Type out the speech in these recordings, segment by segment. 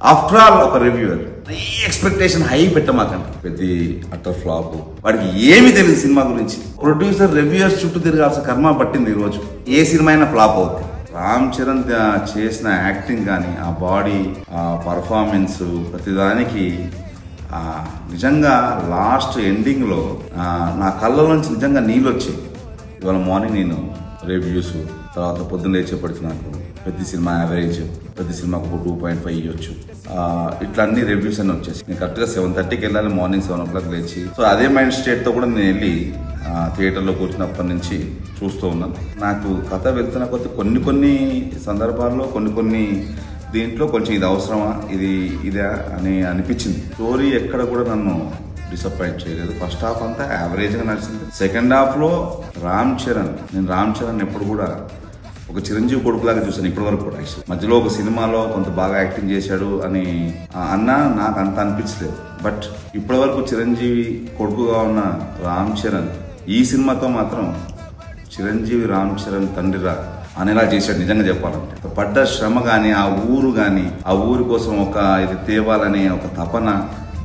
After all ఒక reviewer expectation high పెట్టమాకండి. ప్రతి utter flop, వాడికి ఏమి తెలియదు సినిమా గురించి. ప్రొడ్యూసర్ రివ్యూయర్స్ చుట్టూ తిరగాల్సిన కర్మ పట్టింది. ఈరోజు ఏ సినిమా అయినా ఫ్లాప్ అవుతుంది. రామ్ చరణ్ చేసిన యాక్టింగ్ కానీ, ఆ బాడీ, ఆ పర్ఫార్మెన్స్, ప్రతిదానికి నిజంగా లాస్ట్ ఎండింగ్లో నా కళ్ళ నుంచి నిజంగా నీళ్ళు వచ్చాయి. ఇవాళ మార్నింగ్ నేను రివ్యూస్, తర్వాత పొద్దున్న లేచేపడికి నాకు ప్రతి సినిమా యావరేజ్, ప్రతి సినిమాకు 2.5 ఇవ్వచ్చు, ఇట్లా అన్ని రివ్యూస్ అన్నీ వచ్చేసి నేను కరెక్ట్గా 7:30కి వెళ్ళాలి. మార్నింగ్ 7 o'clock లేచి, సో అదే మైండ్ స్టేట్తో కూడా నేను వెళ్ళి థియేటర్లో కూర్చున్నప్పటి నుంచి చూస్తూ ఉన్నాను. నాకు కథ వెళ్తున్న కొద్ది కొన్ని సందర్భాల్లో కొన్ని దీంట్లో కొంచెం ఇది అవసరమా, ఇదే అని అనిపించింది. స్టోరీ ఎక్కడ కూడా నన్ను డిసప్పాయింట్ చేయలేదు. ఫస్ట్ హాఫ్ అంతా యావరేజ్గా నడిచింది. సెకండ్ హాఫ్లో నేను రామ్ చరణ్ ఎప్పుడు కూడా ఒక చిరంజీవి కొడుకులాగా చూసాను ఇప్పటి వరకు కూడా. యాక్చువల్ మధ్యలో ఒక సినిమాలో కొంత బాగా యాక్టింగ్ చేశాడు అని అన్నా నాకు అంత అనిపించలేదు. బట్ ఇప్పటి వరకు చిరంజీవి కొడుకుగా ఉన్న రామ్ చరణ్ ఈ సినిమాతో మాత్రం చిరంజీవి రామ్ చరణ్ తండ్రిరా అనేలా చేశాడు. నిజంగా చెప్పాలంటే పడ్డ శ్రమ కానీ, ఆ ఊరు కానీ, ఆ ఊరి కోసం ఒక ఇది తేవాలనే ఒక తపన,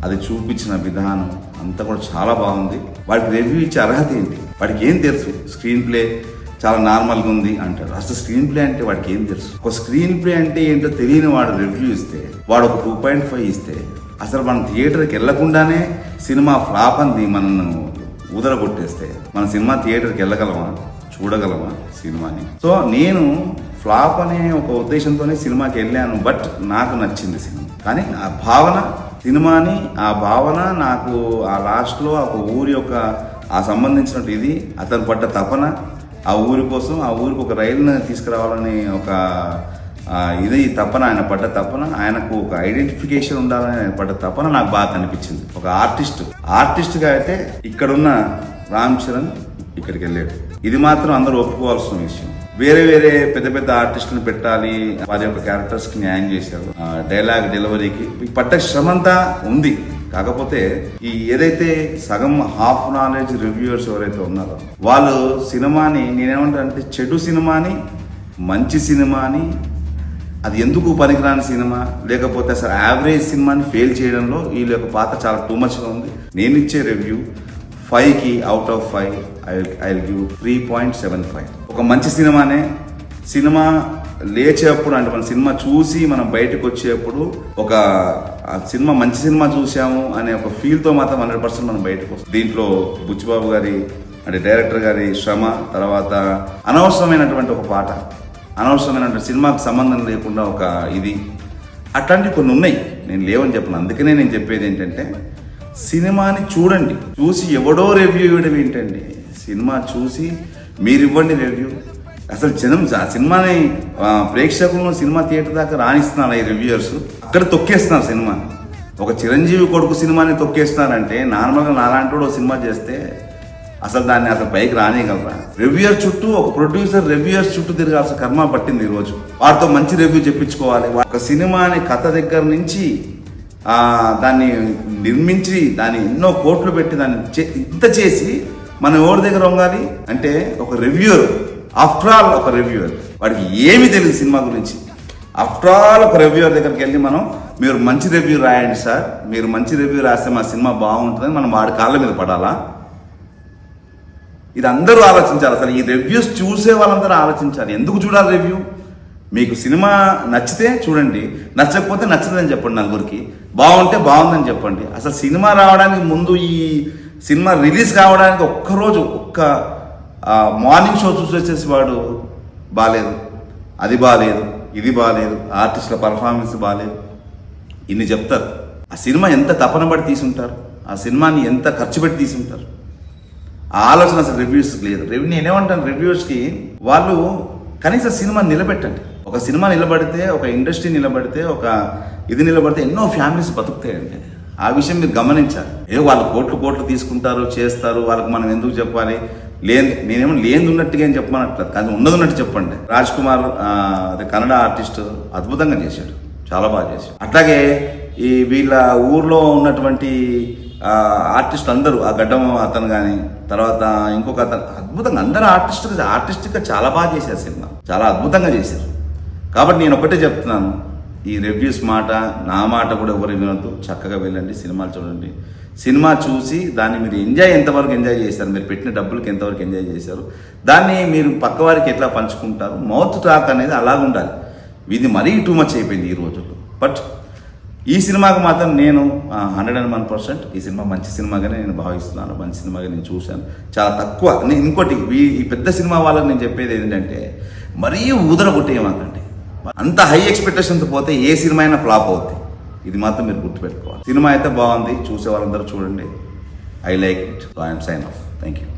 అది చూపించిన విధానం అంతా కూడా చాలా బాగుంది. వాడికి రివ్యూ ఇచ్చే అర్హత ఏంటి? వాడికి ఏం తెలుసు? స్క్రీన్ ప్లే చాలా నార్మల్గా ఉంది అంటాడు. అసలు స్క్రీన్ ప్లే అంటే వాడికి ఏం తెలుసు? ఒక స్క్రీన్ ప్లే అంటే ఏంటో తెలియని వాడు రివ్యూ ఇస్తే, వాడు ఒక 2.5 ఇస్తే, అసలు మనం థియేటర్కి వెళ్లకుండానే సినిమా ఫ్లాప్ అని మనను ఊదరగొట్టేస్తే మన సినిమా థియేటర్కి వెళ్ళగలమా, చూడగలమా సినిమాని? సో నేను ఫ్లాప్ అనే ఒక ఉద్దేశంతోనే సినిమాకి వెళ్ళాను. బట్ నాకు నచ్చింది సినిమా. కానీ ఆ భావన, సినిమాని ఆ భావన నాకు ఆ లాస్ట్లో ఒక ఊరి యొక్క ఆ సంబంధించినట్టు ఇది, అతను పడ్డ తపన, ఆ ఊరి కోసం, ఆ ఊరికి ఒక రైలుని తీసుకురావాలని ఒక ఇది తపన, ఆయన పడ్డ తపన, ఆయనకు ఒక ఐడెంటిఫికేషన్ ఉండాలని ఆయన పడ్డ తపన నాకు బాగా కనిపించింది. ఒక ఆర్టిస్ట్గా అయితే ఇక్కడున్న రామ్ చరణ్ ఇక్కడికి వెళ్ళాడు. ఇది మాత్రం అందరూ ఒప్పుకోవాల్సిన విషయం. వేరే పెద్ద ఆర్టిస్టులను పెట్టాలి, వారి యొక్క క్యారెక్టర్స్ కి న్యాయం చేశారు. డైలాగ్ డెలివరీకి పడ్డ శ్రమంతా ఉంది. కాకపోతే ఈ ఏదైతే సగం హాఫ్ నాలెడ్జ్ రివ్యూవర్స్ ఎవరైతే ఉన్నారో వాళ్ళు సినిమాని, నేనేమంటానంటే చెడు సినిమాని, మంచి సినిమాని, అది ఎందుకు పనికిరాని సినిమా, లేకపోతే అసలు యావరేజ్ సినిమాని ఫెయిల్ చేయడంలో వీళ్ళ యొక్క పాత్ర చాలా టూ మచ్గా ఉంది. నేను ఇచ్చే రివ్యూ 5కి out of 5 I will give 3.75. ఒక మంచి సినిమానే. సినిమా లేచేప్పుడు అంటే మన సినిమా చూసి మనం బయటకు వచ్చేప్పుడు ఒక సినిమా మంచి సినిమా చూసాము అనే ఒక ఫీల్తో మాత్రం 100% మనం బయటకు వస్తాం. దీంట్లో బుచ్చిబాబు గారి అంటే డైరెక్టర్ గారి శ్రమ, తర్వాత అనవసరమైనటువంటి ఒక పాట, అనవసరమైనటువంటి సినిమాకు సంబంధం లేకుండా ఒక ఇది, అట్లాంటివి కొన్ని ఉన్నాయి. నేను లేవని చెప్పను. అందుకనే నేను చెప్పేది ఏంటంటే సినిమాని చూడండి. చూసి ఎవడో రివ్యూ ఇవ్వడం ఏంటండి? సినిమా చూసి మీరు ఇవ్వండి రివ్యూ. అసలు సినిమాని ప్రేక్షకులను సినిమా థియేటర్ దాకా రాణిస్తున్నారు ఈ రివ్యూయర్స్. అక్కడ తొక్కేస్తున్నారు సినిమా. ఒక చిరంజీవి కొడుకు సినిమాని తొక్కేస్తున్నారంటే నార్మల్గా నాలాంటి సినిమా చేస్తే అసలు దాన్ని అసలు పైకి రానియగలరా? రివ్యూయర్ చుట్టూ, ఒక ప్రొడ్యూసర్ రివ్యూయర్స్ చుట్టూ తిరగాల్సిన కర్మ పట్టింది ఈరోజు. వాటితో మంచి రివ్యూ చెప్పించుకోవాలి. ఒక సినిమాని కథ దగ్గర నుంచి దాన్ని నిర్మించి, దాన్ని ఎన్నో కోట్లు పెట్టి దాన్ని ఇంత చేసి మనం ఎవరి దగ్గర వంగాలి అంటే ఒక రివ్యూయర్. ఆఫ్టర్ ఆల్ ఒక రివ్యూయర్, వాడికి ఏమి తెలియదు సినిమా గురించి. ఆఫ్టర్ ఆల్ ఒక రివ్యూయర్ దగ్గరికి వెళ్ళి మీరు మంచి రివ్యూ రాయండి సార్, మీరు మంచి రివ్యూ రాస్తే మా సినిమా బాగుంటుందని మనం వాడి కాళ్ళ మీద పడాలా? ఇది అందరూ ఆలోచించాలి. అసలు ఈ రివ్యూస్ చూసే వాళ్ళందరూ ఆలోచించాలి. ఎందుకు చూడాలి రివ్యూ? మీకు సినిమా నచ్చితే చూడండి, నచ్చకపోతే నచ్చదని చెప్పండి. నలుగురికి బాగుంటే బాగుందని చెప్పండి. అసలు సినిమా రావడానికి ముందు, ఈ సినిమా రిలీజ్ కావడానికి ఒక్కరోజు ఒక్క మార్నింగ్ షో చూసి వచ్చేసి వాడు బాగాలేదు, అది బాగాలేదు, ఇది బాగాలేదు, ఆర్టిస్టుల పర్ఫార్మెన్స్ బాగాలేదు, ఇన్ని చెప్తారు. ఆ సినిమా ఎంత తపన పడి తీసుంటారు, ఆ సినిమాని ఎంత ఖర్చు పెట్టి తీసుంటారు. ఆ ఆలోచన అసలు రివ్యూస్కి లేదు. నేనేమంటాను, రివ్యూస్కి వాళ్ళు కనీసం సినిమా నిలబెట్టండి. ఒక సినిమా నిలబడితే, ఒక ఇండస్ట్రీ నిలబడితే, ఒక ఇది నిలబడితే ఎన్నో ఫ్యామిలీస్ బతుకుతాయండి. ఆ విషయం మీరు గమనించాలి. వాళ్ళు కోట్లు తీసుకుంటారు, చేస్తారు, వాళ్ళకి మనం ఎందుకు చెప్పాలి? నేనేమో లేని ఉన్నట్టుగా ఏం చెప్పమన్నట్లేదు, కానీ ఉన్నది ఉన్నట్టు చెప్పండి. రాజ్ కుమార్ కన్నడ ఆర్టిస్ట్ అద్భుతంగా చేశాడు, చాలా బాగా చేశాడు. అట్లాగే ఈ వీళ్ళ ఊర్లో ఉన్నటువంటి ఆర్టిస్ట్ అందరూ, ఆ గడ్డం అతను కానీ, తర్వాత ఇంకొక అతను, అద్భుతంగా అందరూ ఆర్టిస్ట్గా చాలా బాగా చేశారు. సినిమా చాలా అద్భుతంగా చేశారు. కాబట్టి నేను ఒకటే చెప్తున్నాను, ఈ రివ్యూస్ మాట నా మాట కూడా ఎవరు వినొద్దు. చక్కగా వెళ్ళండి, సినిమాలు చూడండి. సినిమా చూసి దాన్ని మీరు ఎంతవరకు ఎంజాయ్ చేశారు, మీరు పెట్టిన డబ్బులకి ఎంతవరకు ఎంజాయ్ చేశారు, దాన్ని మీరు పక్క వారికి ఎట్లా పంచుకుంటారు, మౌత్ టాక్ అనేది అలాగ ఉండాలి. ఇది మరీ టూ మచ్ అయిపోయింది ఈ రోజుల్లో. బట్ ఈ సినిమాకి మాత్రం నేను 101% ఈ సినిమా మంచి సినిమాగానే నేను భావిస్తున్నాను, మంచి సినిమాగా నేను చూశాను. చాలా తక్కువ ఇంకోటి ఈ పెద్ద సినిమా వాళ్ళకి నేను చెప్పేది ఏంటంటే మరీ ఊదర కొట్టేయమాకండి. అంత హై ఎక్స్పెక్టేషన్తో పోతే ఏ సినిమా అయినా ఫ్లాప్ అవుతుంది. ఇది మాత్రం మీరు గుర్తుపెట్టుకోవాలి. సినిమా అయితే బాగుంది, చూసే వాళ్ళందరూ చూడండి. I like it. So I'm sign off. Thank you.